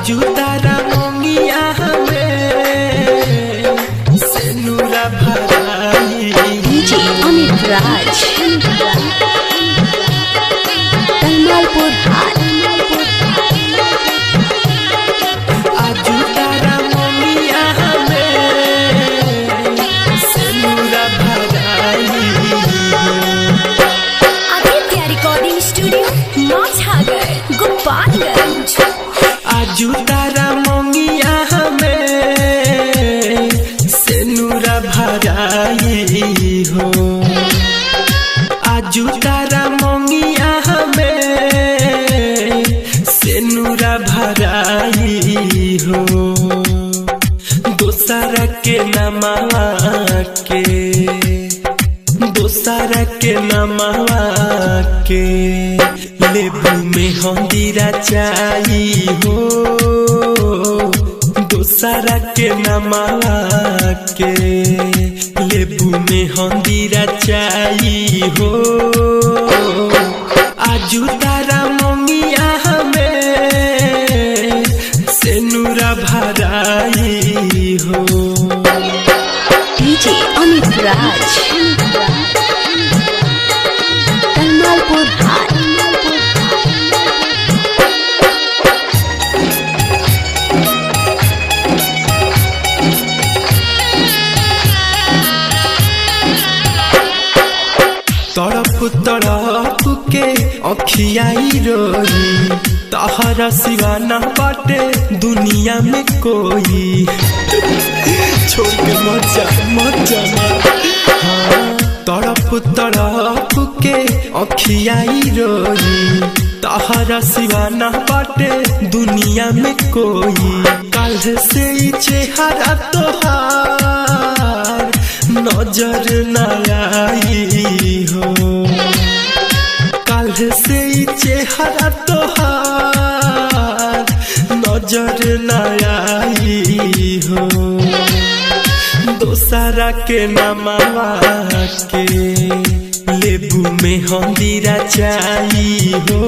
आजू तारा मंगिया हमें सेनुरा भराई। डीजे अमित राज कलमालपुर हाट। आजू तारा मंगिया हमें सेनुरा भराई। Aditya recording studio Machhagar Gopalganj. आजू तारा मंगिया हमें सेनुरा भराई हो। आजू तारा मंगिया हमें सेनुरा भराई हो। दोसरा के नमवा के दोसरा के नमवा के लेबू में हंदीरा चाही हो। दोसरा के नमवा के लेबू में हंदीरा चाही हो। आजू तारा मंगिया हमें सेनुरा भराई हो। डीजे अमित राज कलमालपुर हाट। तड़प तड़प के अखियाई रोई तहरा सिवा न बाटे दुनिया में कोई। छोड़ के मजा मजा हाँ। तड़प तड़प के अखियाई रोई तहरा सिवा न बाटे दुनिया में कोई। कल से ही चेहरा तोहार नजर न आई हो। कल से ही चेहरा तोहार नजर न आई हो। दोसरा के नमवा के लेबू में हंदीरा चाही हो।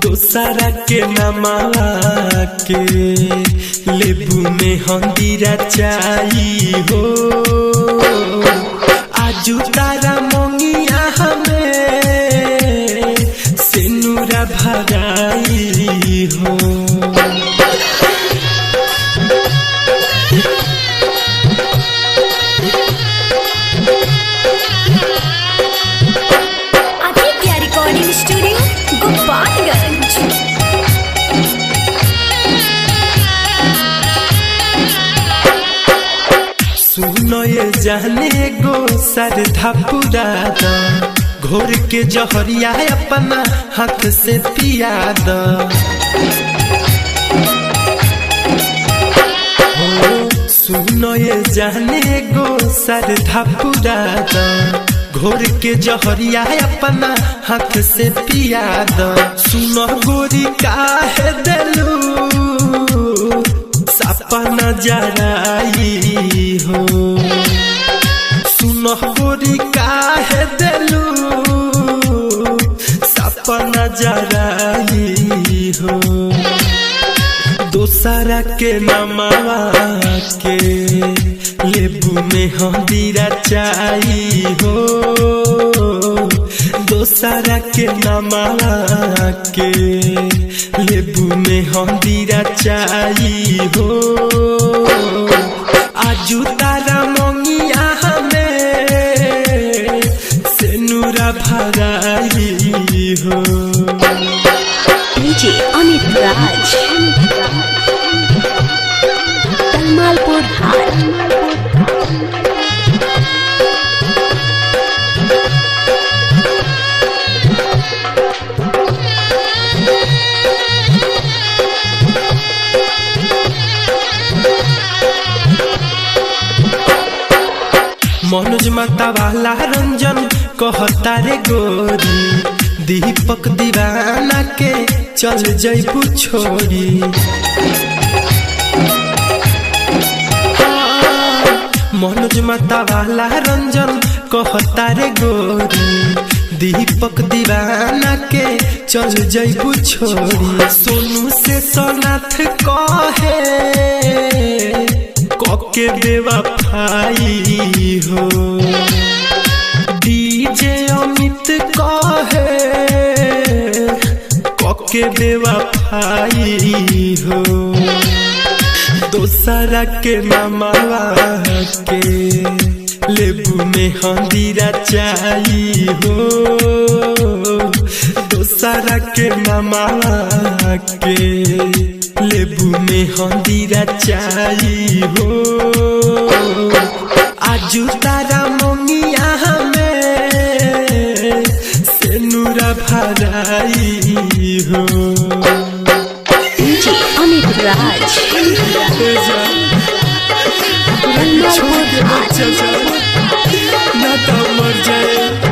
दोसरा के नमवा के लेबू में हंदीरा चाही हो। आजू तारा मंगिया हमें सेनुरा भराई हो। Aditya recording studio Gopalganj. सुनो ये जाने गो सरधा पुरादा घोर के जहरिया अपना हाथ से पिया द। सुनो ये जाने गो सरधा पुरादा घोर के जहरिया अपना हाथ से पिया द। सुनो गोरी काहे देलू सपना जराई हो। सुनो गोरी काहे देलू सपना जराई हो। दोसरा के नमवा के लेबू में हंदीरा चाही हो। दोसरा के नमवा के लेबू में हंदीरा चाही हो। आजू तारा मंगिया हमें सेनुरा भराई हो। डीजे अमित राज कलमालपुर हाट। मनोज माता वाला रंजन कहता रे गोरी दीपक दीवाना के चल जैबू छोड़ी। मनोज माता वाला रंजन कहता रे गोरी दीपक दीवाना के चल जइबू छोड़ी। सोनू से सोनाथ कहे कके बेवफाई हो। डीजे अमित कहे कके बेवफाई हो। दोसरा के मामावा के लेबू में हंदीरा चाही हो। दोसरा के मामावा के लेबू में हंदीरा चाही हो। आजू तारा ममिया में से नूरा भराई हो। DJ Amit Raj. छोड़ दे बच्चा ना तो मर जाए।